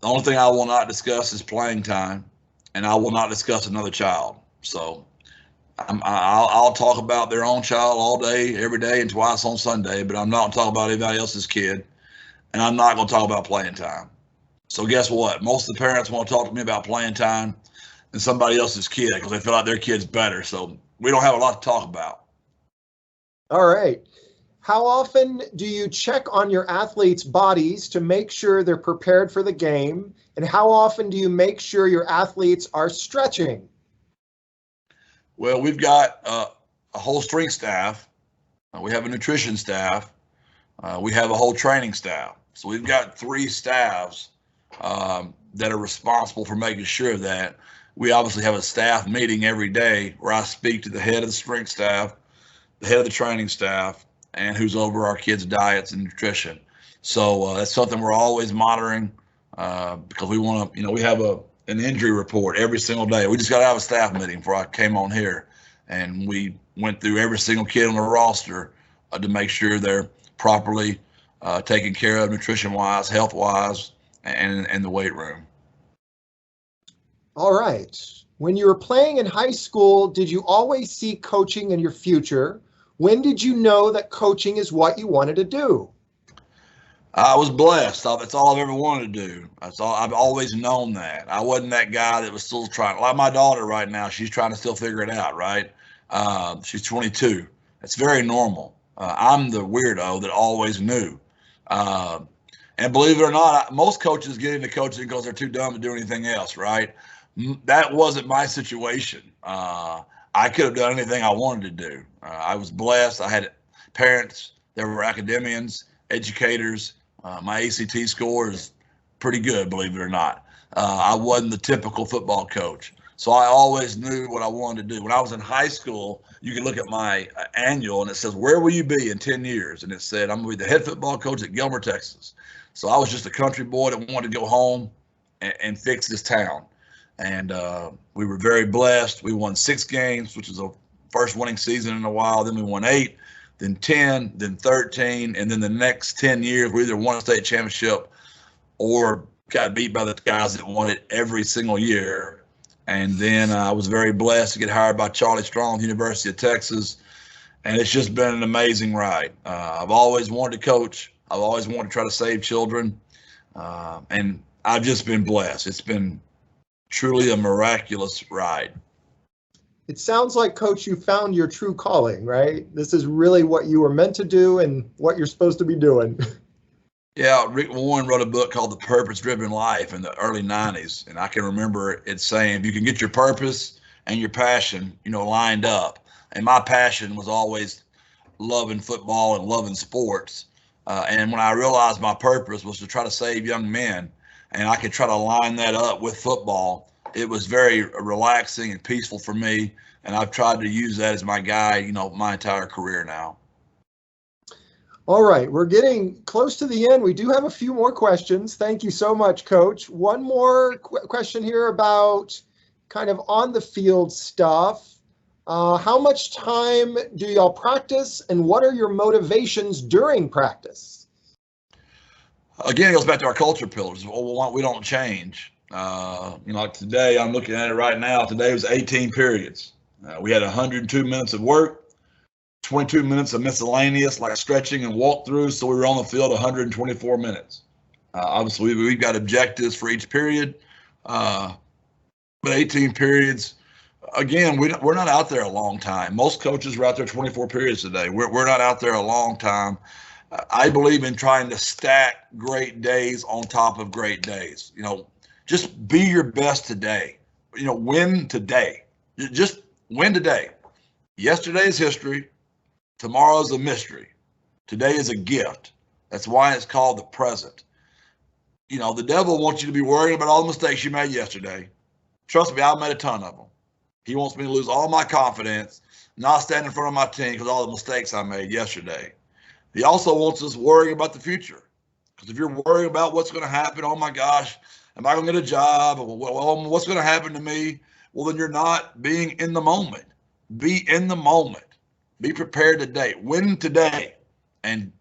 The only thing I will not discuss is playing time, and I will not discuss another child. So I'll talk about their own child all day, every day, and twice on Sunday, but I'm not going to talk about anybody else's kid, and I'm not going to talk about playing time. So guess what? Most of the parents want to talk to me about playing time than somebody else's kid because they feel like their kid's better. So we don't have a lot to talk about. All right. How often do you check on your athletes' bodies to make sure they're prepared for the game? And how often do you make sure your athletes are stretching? Well, we've got a whole strength staff. We have a nutrition staff. We have a whole training staff. So we've got 3 staffs that are responsible for making sure that we obviously have a staff meeting every day where I speak to the head of the strength staff, the head of the training staff, and who's over our kids' diets and nutrition. So that's something we're always monitoring because we want to, we have an injury report every single day. We just got to have a staff meeting before I came on here, and we went through every single kid on the roster to make sure they're properly taken care of nutrition-wise, health-wise, and the weight room. All right. When you were playing in high school, did you always see coaching in your future? When did you know that coaching is what you wanted to do? I was blessed. That's all I've ever wanted to do. That's all. I've always known that. I wasn't that guy that was still trying. Like my daughter right now, she's trying to still figure it out, right? She's 22. It's very normal. I'm the weirdo that always knew. And believe it or not, most coaches get into coaching because they're too dumb to do anything else, right? That wasn't my situation. I could have done anything I wanted to do. I was blessed. I had parents that were academians, educators. My ACT score is pretty good, believe it or not. I wasn't the typical football coach. So I always knew what I wanted to do. When I was in high school, you can look at my annual and it says, where will you be in 10 years? And it said, I'm going to be the head football coach at Gilmer, Texas. So I was just a country boy that wanted to go home and fix this town. And we were very blessed. We won 6 games, which was the first winning season in a while. Then we won 8, then 10, then 13. And then the next 10 years, we either won a state championship or got beat by the guys that won it every single year. And then I was very blessed to get hired by Charlie Strong at the University of Texas. And it's just been an amazing ride. I've always wanted to coach. I've always wanted to try to save children. And I've just been blessed. It's been truly a miraculous ride. It sounds like, Coach, you found your true calling, right? This is really what you were meant to do and what you're supposed to be doing. Yeah, Rick Warren wrote a book called The Purpose-Driven Life in the early 90s. And I can remember it saying, if you can get your purpose and your passion, lined up. And my passion was always loving football and loving sports. And when I realized my purpose was to try to save young men, and I could try to line that up with football, it was very relaxing and peaceful for me. And I've tried to use that as my guide, my entire career now. All right, we're getting close to the end. We do have a few more questions. Thank you so much, Coach. One more question here about kind of on the field stuff. How much time do y'all practice, and what are your motivations during practice? Again, it goes back to our culture pillars. We don't change. Like today, I'm looking at it right now. Today was 18 periods. We had 102 minutes of work, 22 minutes of miscellaneous, like stretching and walk through. So we were on the field 124 minutes. Obviously, we've got objectives for each period, but 18 periods. Again, we're not out there a long time. Most coaches are out there 24 periods a day. We're not out there a long time. I believe in trying to stack great days on top of great days. Just be your best today. Win today. Just win today. Yesterday is history. Tomorrow is a mystery. Today is a gift. That's why it's called the present. The devil wants you to be worried about all the mistakes you made yesterday. Trust me, I've made a ton of them. He wants me to lose all my confidence, not stand in front of my team because of all the mistakes I made yesterday. He also wants us worrying about the future. Because if you're worrying about what's going to happen, oh my gosh, am I going to get a job? What's going to happen to me? Well, then you're not being in the moment. Be in the moment. Be prepared today. Win today. And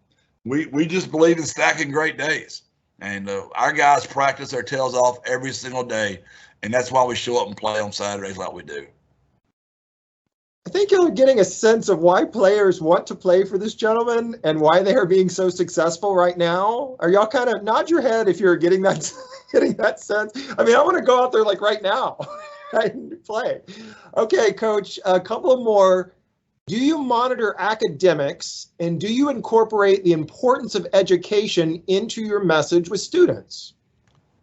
we just believe in stacking great days. And our guys practice their tails off every single day, and that's why we show up and play on Saturdays like we do. I think you're getting a sense of why players want to play for this gentleman and why they are being so successful right now. Are y'all kind of nod your head if you're getting that getting that sense? I mean, I want to go out there like right now and play. Okay, Coach, a couple of more. Do you monitor academics, and do you incorporate the importance of education into your message with students?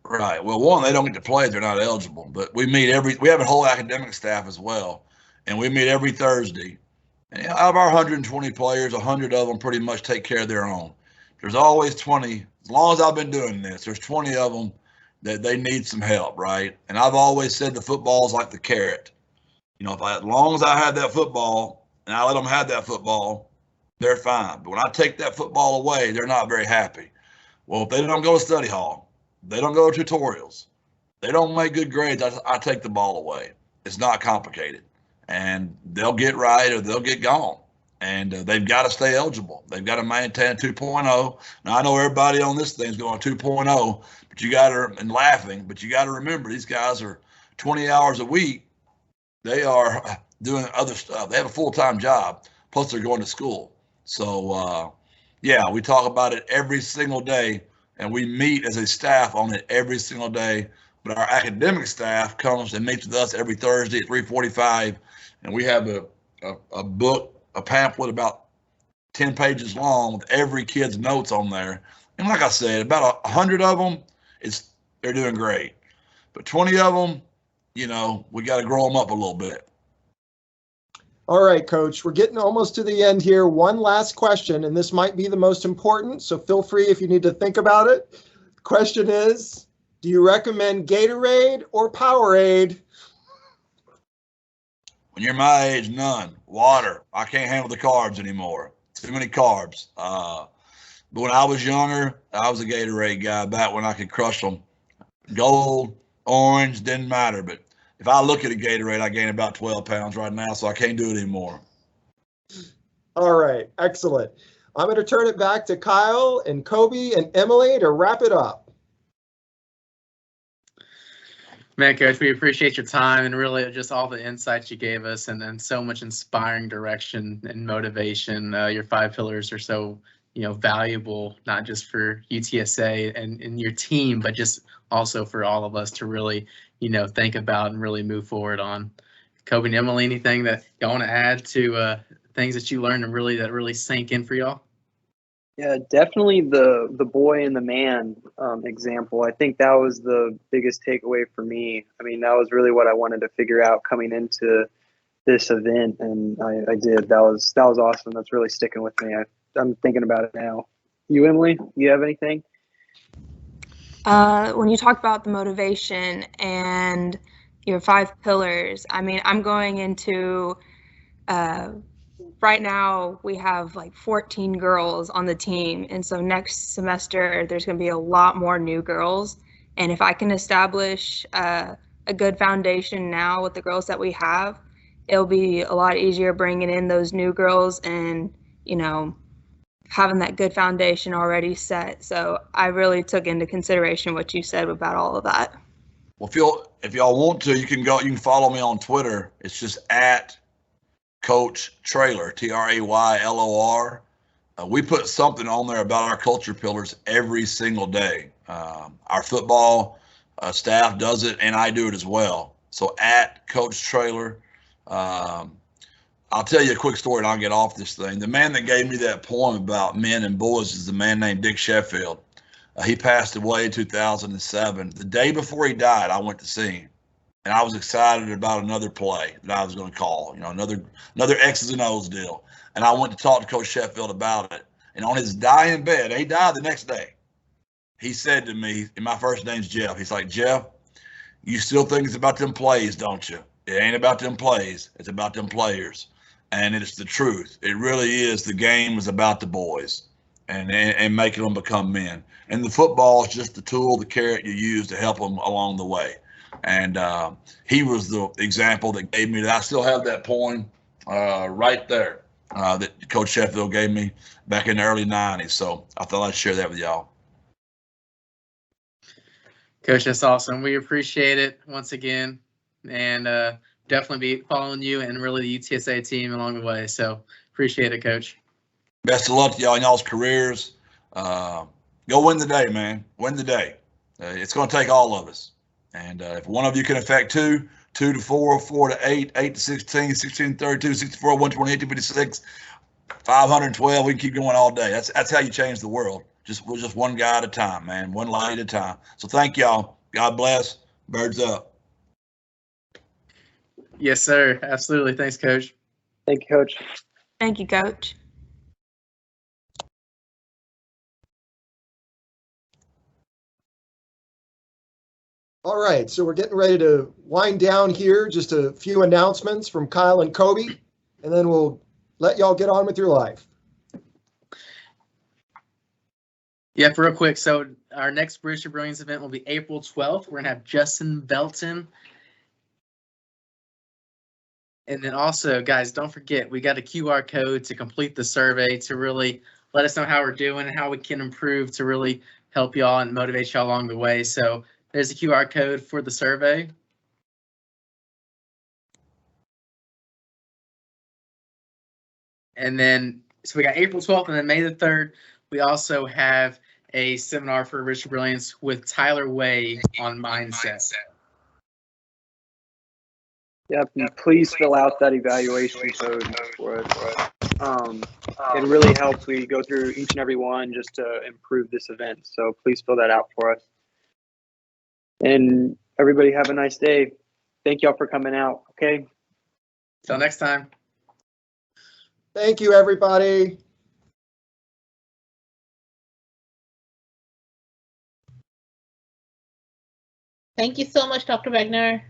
Right. Well, one, they don't get to play; they're not eligible. But we have a whole academic staff as well, and we meet every Thursday. And out of our 120 players, 100 of them pretty much take care of their own. There's always 20. As long as I've been doing this, there's 20 of them that they need some help, right? And I've always said the football is like the carrot. You know, as long as I have that football and I let them have that football, they're fine. But when I take that football away, they're not very happy. Well, if they don't go to study hall, they don't go to tutorials, they don't make good grades, I take the ball away. It's not complicated. And they'll get right or they'll get gone. And they've got to stay eligible. They've got to maintain 2.0. Now, I know everybody on this thing is going 2.0, but you got to, and laughing, but you got to remember these guys are 20 hours a week. They are doing other stuff. They have a full-time job, plus they're going to school. So, yeah, we talk about it every single day, and we meet as a staff on it every single day. But our academic staff comes and meets with us every Thursday at 3:45, and we have a book, a pamphlet about 10 pages long with every kid's notes on there. And like I said, about 100 of them, they're doing great. But 20 of them, you know, we got to grow them up a little bit. All right, Coach, we're getting almost to the end here. One last question, and this might be the most important, so feel free if you need to think about it. The question is, do you recommend Gatorade or Powerade? When you're my age, none. Water. I can't handle the carbs anymore. Too many carbs. But when I was younger, I was a Gatorade guy back when I could crush them. Gold, orange, didn't matter. But if I look at a Gatorade, I gain about 12 pounds right now, so I can't do it anymore. All right, excellent. I'm going to turn it back to Kyle and Kobe and Emily to wrap it up. Man, Coach, we appreciate your time and really just all the insights you gave us and so much inspiring direction and motivation. Your 5 pillars are so, valuable, not just for UTSA and your team, but just also for all of us to really, think about and really move forward on. Kobe and Emily, anything that y'all want to add to things that you learned and that really sank in for y'all? Yeah, definitely the boy and the man example. I think that was the biggest takeaway for me. I mean, that was really what I wanted to figure out coming into this event, and I did. That was awesome. That's really sticking with me. I'm thinking about it now. You, Emily, you have anything? When you talk about the motivation and your 5 pillars, I mean, I'm going into right now we have like 14 girls on the team, and so next semester there's going to be a lot more new girls, and if I can establish a good foundation now with the girls that we have, it'll be a lot easier bringing in those new girls and having that good foundation already set. So I really took into consideration what you said about all of that. Well, if y'all want to, you can follow me on Twitter. It's just at Coach TRAYLOR, TRAYLOR. We put something on there about our culture pillars every single day. Our football staff does it, and I do it as well. So at Coach TRAYLOR. I'll tell you a quick story and I'll get off this thing. The man that gave me that poem about men and boys is a man named Dick Sheffield. He passed away in 2007. The day before he died, I went to see him. And I was excited about another play that I was going to call, another X's and O's deal. And I went to talk to Coach Sheffield about it. And on his dying bed, he died the next day, he said to me, and my first name's Jeff, he's like, Jeff, you still think it's about them plays, don't you? It ain't about them plays. It's about them players. And it's the truth. It really is. The game is about the boys and making them become men. And the football is just the tool, the carrot you use to help them along the way. And he was the example that gave me that. I still have that poem right there that Coach Sheffield gave me back in the early 90s. So I thought I'd share that with y'all. Coach, that's awesome. We appreciate it once again, and definitely be following you and really the UTSA team along the way. So appreciate it, Coach. Best of luck to y'all in y'all's careers. Go win the day, man. Win the day. It's going to take all of us. And if one of you can affect 2 to 4, 4 to 8, 8 to 16, 16 to 32, 64, 128 to 56, 512, we can keep going all day. That's how you change the world. We're just one guy at a time, man. One lady at a time. So thank y'all. God bless. Birds up. Yes, sir. Absolutely. Thanks, Coach. Thank you, Coach. Thank you, Coach. All right, so we're getting ready to wind down here. Just a few announcements from Kyle and Kobe, and then we'll let y'all get on with your life. Yeah, real quick. So our next Bridge to Brilliance event will be April 12th. We're going to have Justin Belton. And then also, guys, don't forget, we got a QR code to complete the survey to really let us know how we're doing and how we can improve to really help y'all and motivate y'all along the way. So there's a QR code for the survey. And then, so we got April 12th, and then May the 3rd, we also have a seminar for Bridge to Brilliance with Tyler Way on mindset. Yep, and please fill out that evaluation code for us. It really helps. We go through each and every one just to improve this event. So please fill that out for us. And everybody have a nice day. Thank y'all for coming out. Okay. Till next time. Thank you, everybody. Thank you so much, Dr. Wagner.